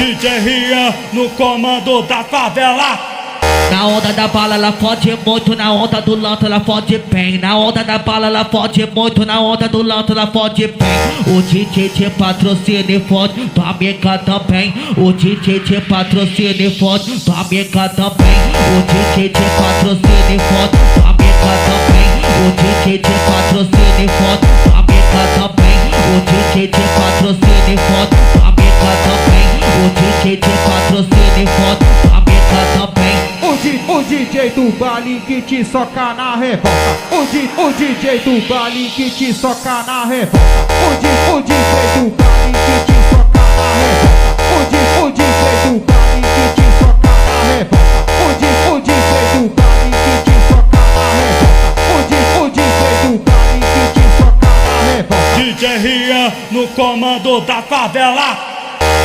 DJ Rian no comando da favela. Na onda da bala ela fode muito, na onda do lança ela fode bem. Na onda da bala ela fode muito, na onda do lança ela fode bem. O DJ te patrocina e fode, tua amiga também. O DJ te patrocina e fode, tua amiga também. O DJ te patrocina e fode, tua amiga também. O DJ te patrocina e fode, tua amiga também. O DJ te patrocina e fode, tua amiga também. O DJ te patrocina e fode, tua amiga também. O DJ do baile que te soca na revolta. O DJ do baile que te soca na revolta. O DJ do baile que te soca na revolta. O DJ do baile que te soca na revolta. O DJ do baile que te soca na revolta. O DJ do baile que te soca na revolta. DJ Rian no comando da favela.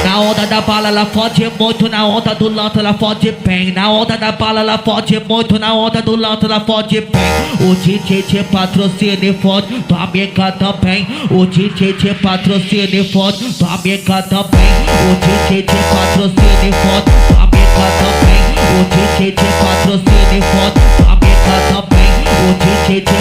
Na onda da bala ela fode muito, na onda do lança ela fode bem. Na onda da bala ela fode muito, na onda do lança ela fode bem. O DJ te patrocina e fode, tua amiga também. O DJ te patrocina e fode, tua amiga também. O DJ te patrocina e fode, tua amiga também. O DJ te patrocina e fode, tua amiga também. O DJ te